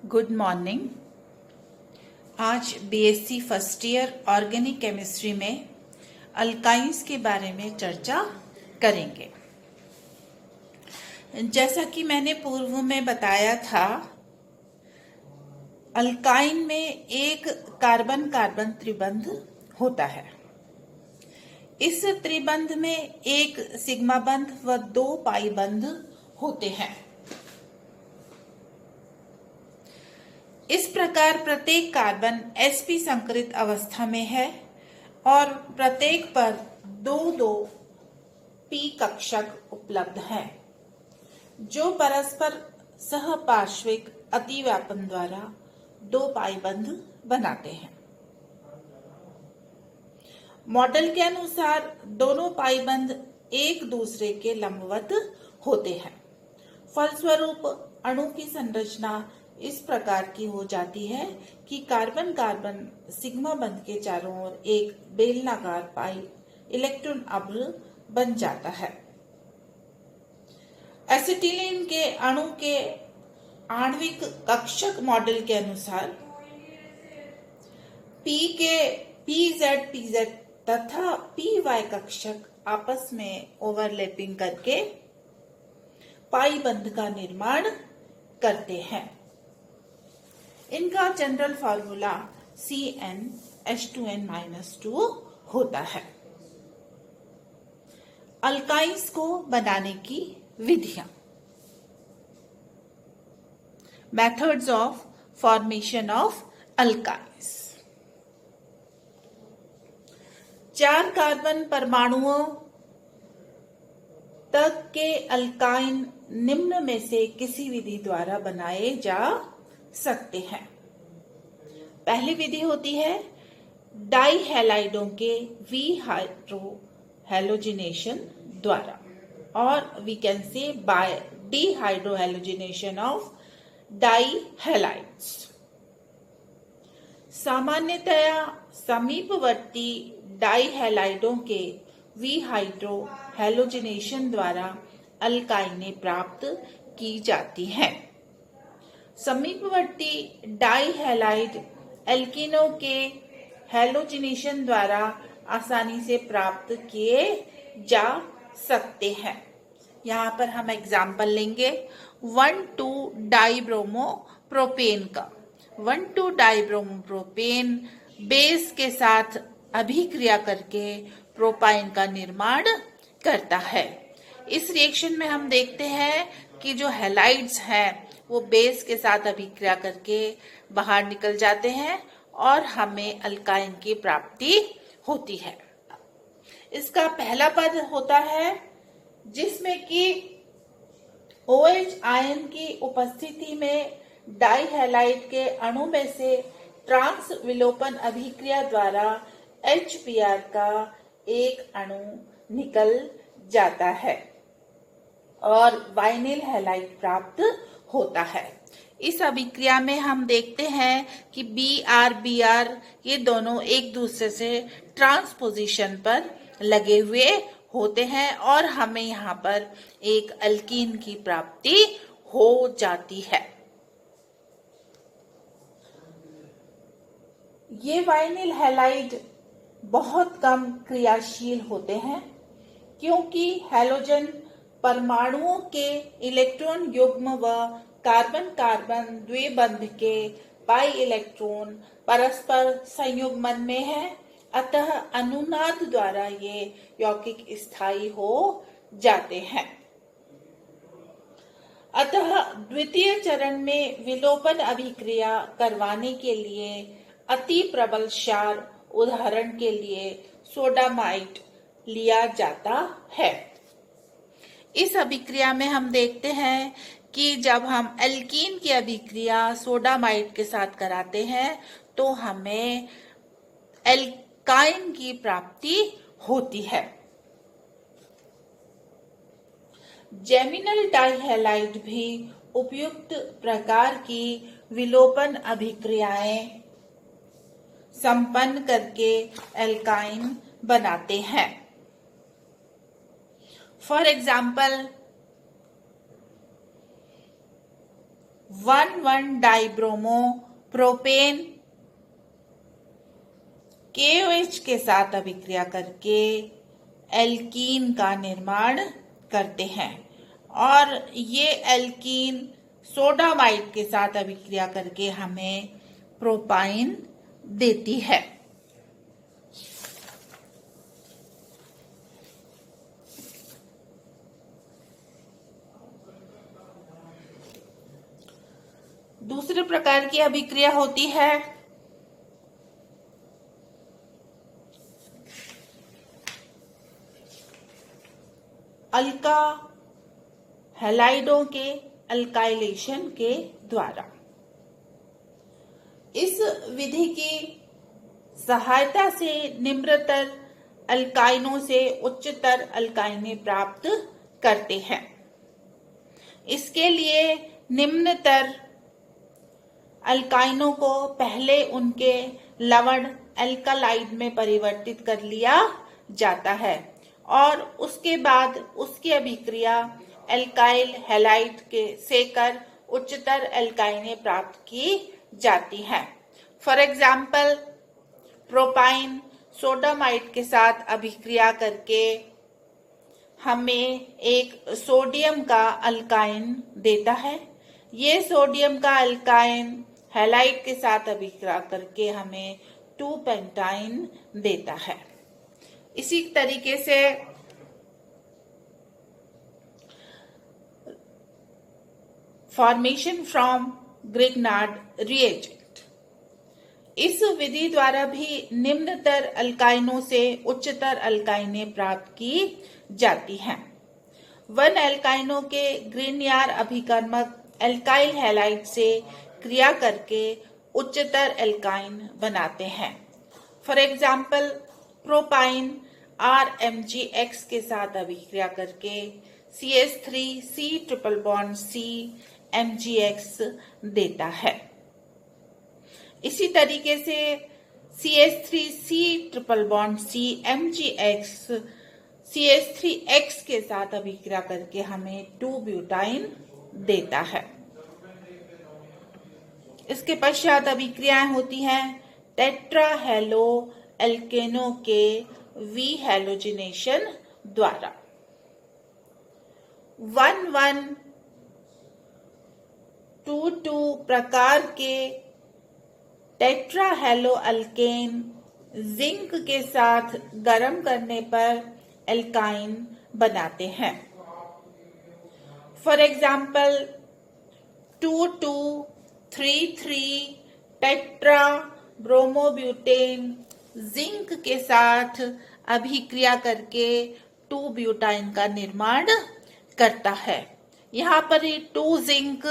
Good morning. आज BSc first year organic chemistry में alkynes के बारे में चर्चा करेंगे। जैसा कि मैंने पूर्व में बताया था, अल्काइन में एक कार्बन कार्बन त्रिबंध होता है। इस त्रिबंध में एक सिग्मा बंध व 2 पाई बंध होते हैं। इस प्रकार प्रत्येक कार्बन sp संकरित अवस्था में है और प्रत्येक पर 2-2 p कक्षक उपलब्ध हैं, जो परस्पर सहपार्श्विक अतिव्यापन द्वारा 2 पाई बंध बनाते हैं। मॉडल के अनुसार दोनों पाई बंध एक दूसरे के लंबवत होते हैं। फलस्वरूप अणु की संरचना इस प्रकार की हो जाती है कि कार्बन कार्बन सिग्मा बंध के चारों ओर एक बेलनाकार पाई इलेक्ट्रॉन अभ्र बन जाता है। एसिटिलीन के अणु के आणविक कक्षक मॉडल के अनुसार P के PZ तथा PY कक्षक आपस में ओवरलैपिंग करके पाई बंध का निर्माण करते हैं। इनका जनरल फार्मूला CnH2n-2 होता है। अल्काइंस को बनाने की विधियां। Methods of formation of alkynes. 4 carbon परमाणुओं तक के अल्काइन निम्न में से किसी विधि द्वारा बनाए जा सकते हैं। पहली विधि होती है डाई हैलाइडों के हाइड्रो हैलोजिनेशन द्वारा, और we can say by dehydrohalogenation of dihalides. सामान्यतया समीपवर्ती डाई हैलाइडों के हाइड्रो हैलोजिनेशन द्वारा अल्काइनें प्राप्त की जाती हैं। समीपवर्ती डाई हैलाइड एल्किनों के हैलोजिनेशन द्वारा आसानी से प्राप्त किए जा सकते हैं। यहाँ पर हम एग्जाम्पल लेंगे 1,2-डाइब्रोमोप्रोपेन का। 1,2-डाइब्रोमोप्रोपेन बेस के साथ अभिक्रिया करके प्रोपाइन का निर्माण करता है। इस रिएक्शन में हम देखते हैं कि जो हैलाइड्स हैं वो बेस के साथ अभिक्रिया करके बाहर निकल जाते हैं और हमें अल्काइन की प्राप्ति होती है। इसका पहला पद होता है जिसमें कि OH आयन की उपस्थिति में डाई हैलाइड के अणु में से ट्रांस विलोपन अभिक्रिया द्वारा HBr का एक अणु निकल जाता है और वाइनिल हैलाइड प्राप्त होता है। इस अभिक्रिया में हम देखते हैं कि Br ये दोनों एक दूसरे से ट्रांसपोजिशन पर लगे हुए होते हैं और हमें यहाँ पर एक अल्कीन की प्राप्ति हो जाती है। ये वाइनिल हैलाइड बहुत कम क्रियाशील होते हैं क्योंकि हैलोजन परमाणुओं के इलेक्ट्रॉन युग्म व कार्बन कार्बन द्विबंध के पाई इलेक्ट्रॉन परस्पर संयुग्मन में है, अतः अनुनाद द्वारा ये यौगिक स्थायी हो जाते हैं। अतः द्वितीय चरण में विलोपन अभिक्रिया करवाने के लिए अति प्रबल क्षार, उदाहरण के लिए सोडामाइड लिया जाता है। इस अभिक्रिया में हम देखते हैं कि जब हम एल्कीन की अभिक्रिया सोडामाइड के साथ कराते हैं तो हमें एल्काइन की प्राप्ति होती है। जेमिनल डाइहैलाइड भी उपयुक्त प्रकार की विलोपन अभिक्रियाएं संपन्न करके एल्काइन बनाते हैं। फॉर एग्जाम्पल 1,1-डाइब्रोमो प्रोपेन KOH के साथ अभिक्रिया करके एल्कीन का निर्माण करते हैं और ये एल्कीन सोडामाइड के साथ अभिक्रिया करके हमें प्रोपाइन देती है। दूसरे प्रकार की अभिक्रिया होती है अल्का हैलाइडों के अल्काइलेशन के द्वारा। इस विधि की सहायता से निम्नतर अल्काइनों से उच्चतर अल्काइनें प्राप्त करते हैं। इसके लिए निम्नतर अल्काइनों को पहले उनके लवण एल्कालाइड में परिवर्तित कर लिया जाता है और उसके बाद उसकी अभिक्रिया एल्काइल हैलाइड के से कर उच्चतर एल्काइनें प्राप्त की जाती हैं। फॉर एग्जाम्पल प्रोपाइन सोडामाइड के साथ अभिक्रिया करके हमें एक सोडियम का अल्काइन देता है। ये सोडियम का अल्काइन हैलाइड के साथ अभिक्रिया करके हमें 2-पेंटाइन देता है। इसी तरीके से फॉर्मेशन फ्रॉम ग्रिग्नार्ड रिएजेंट, इस विधि द्वारा भी निम्नतर अल्काइनों से उच्चतर अल्काइनें प्राप्त की जाती हैं। 1 एल्काइनों के ग्रिग्नार्ड अभिकर्मक एल्काइल हैलाइड से क्रिया करके उच्चतर एल्काइन बनाते हैं। फॉर एग्जाम्पल प्रोपाइन RMgX के साथ अभिक्रिया करके CH3C triple bond C MgX देता है। इसी तरीके से CH3C triple bond C MgX CH3X के साथ अभिक्रिया करके हमें 2-ब्यूटाइन देता है। इसके पश्चात अभिक्रियाएं होती हैं टेट्राहेलो एल्केनों के विहैलोजिनेशन द्वारा। 1,1,2,2 प्रकार के टेट्राहेलो अल्केन जिंक के साथ गर्म करने पर एल्काइन बनाते हैं। For example 2,2,3,3 tetra bromobutane zinc के साथ अभिक्रिया करके 2-ब्यूटाइन का निर्माण करता है। यहाँ पर ही 2 जिंक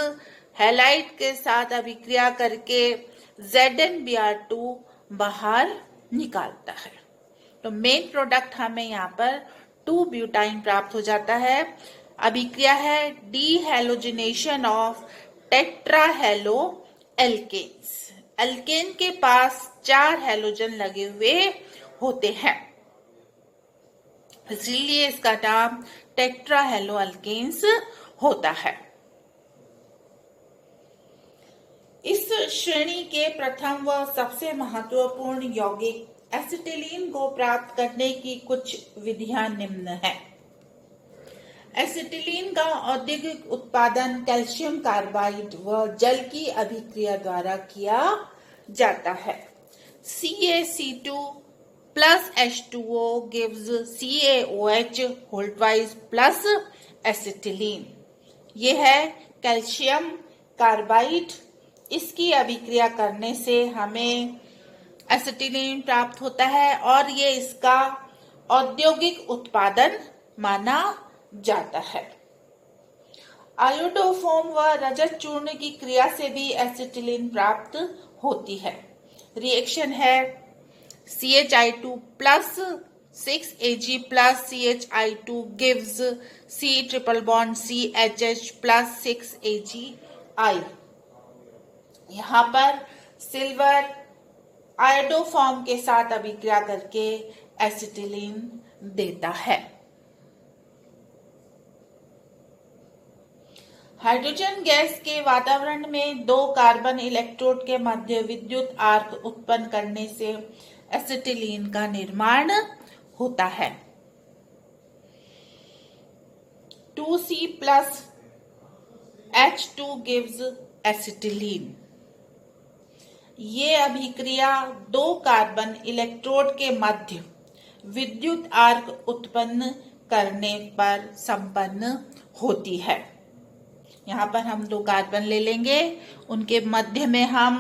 हैलाइड के साथ अभिक्रिया करके ZnBr2 बाहर निकालता है। तो मेन प्रोडक्ट हमें यहाँ पर 2-ब्यूटाइन प्राप्त हो जाता है। अभिक्रिया है डीहैलोजिनेशन ऑफ टेट्राहेलो एल्केन्स। एल्केन के पास 4 हैलोजन लगे हुए होते हैं, इसलिए इसका नाम टेट्राहेलो अल्केन्स होता है। इस श्रेणी के प्रथम व सबसे महत्वपूर्ण यौगिक एसिटिलीन को प्राप्त करने की कुछ विधियां निम्न हैं। एसिटिलीन का औद्योगिक उत्पादन कैल्शियम कार्बाइड व जल की अभिक्रिया द्वारा किया जाता है। CaC2 plus H2O gives CaOH होल्डवाइज प्लस एसिटिलीन। ये है कैल्शियम कार्बाइड। इसकी अभिक्रिया करने से हमें एसिटिलीन प्राप्त होता है और ये इसका औद्योगिक उत्पादन माना जाता है। आयोडोफोम व रजत चूर्ण की क्रिया से भी एसिटिलीन प्राप्त होती है। रिएक्शन है CHI2 plus 6Ag plus CHI2 gives C triple bond CHH plus 6Agi। यहाँ पर सिल्वर आयोडोफॉर्म के साथ अभिक्रिया करके एसिटिलीन देता है। हाइड्रोजन गैस के वातावरण में दो कार्बन इलेक्ट्रोड के मध्य विद्युत आर्क उत्पन्न करने से एसिटिलीन का निर्माण होता है। 2C plus H2 gives acetylene. ये अभिक्रिया दो कार्बन इलेक्ट्रोड के मध्य विद्युत आर्क उत्पन्न करने पर संपन्न होती है। यहाँ पर हम दो कार्बन ले लेंगे, उनके मध्य में हम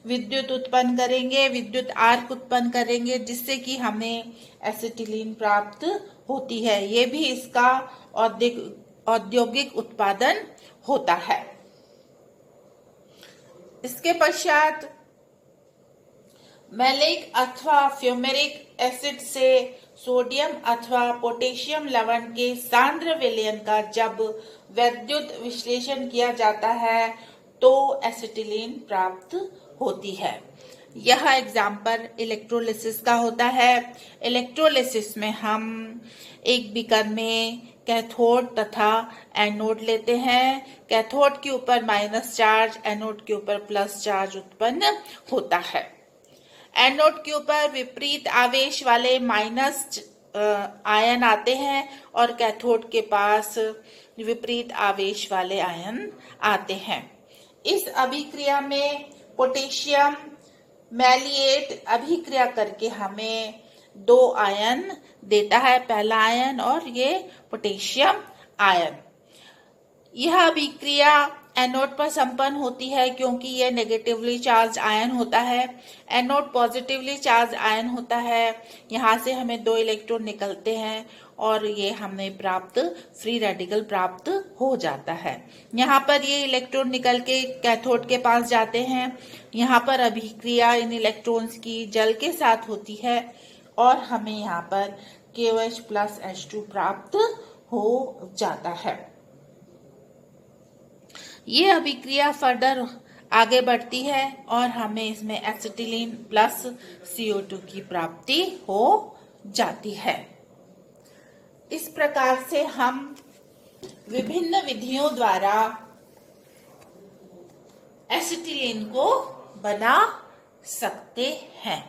विद्युत उत्पन्न करेंगे, विद्युत आर्क उत्पन्न करेंगे, जिससे कि हमें एसिटिलीन प्राप्त होती है। ये भी इसका औद्योगिक उत्पादन होता है। इसके पश्चात मैलिक अथवा फ्यूमेरिक एसिड से सोडियम अथवा पोटेशियम लवण के सांद्र विलयन का जब वैद्युत विश्लेषण किया जाता है तो एसिटिलीन प्राप्त होती है। यह एग्जाम्पल इलेक्ट्रोलिसिस का होता है। इलेक्ट्रोलिसिस में हम एक बीकर में कैथोड तथा एनोड लेते हैं। कैथोड के ऊपर माइनस चार्ज, एनोड के ऊपर प्लस चार्ज उत्पन्न होता है। एनोड के ऊपर विपरीत आवेश वाले माइनस आयन आते हैं और कैथोड के पास विपरीत आवेश वाले आयन आते हैं। इस अभिक्रिया में पोटेशियम मैलिएट अभिक्रिया करके हमें दो आयन देता है, पहला आयन और ये पोटेशियम आयन। यह अभिक्रिया एनोड पर संपन्न होती है क्योंकि यह नेगेटिवली चार्ज आयन होता है, एनोड पॉजिटिवली चार्ज आयन होता है। यहाँ से हमें दो इलेक्ट्रॉन निकलते हैं और ये हमें प्राप्त फ्री रेडिकल प्राप्त हो जाता है। यहाँ पर ये इलेक्ट्रॉन निकल के कैथोड के पास जाते हैं। यहाँ पर अभिक्रिया इन इलेक्ट्रॉन्स की जल के साथ होती है और हमें यहाँ पर KOH प्लस H2 प्राप्त हो जाता है। ये अभिक्रिया फर्दर आगे बढ़ती है और हमें इसमें एसिटिलीन प्लस CO2 की प्राप्ति हो जाती है। इस प्रकार से हम विभिन्न विधियों द्वारा एसिटिलीन को बना सकते हैं।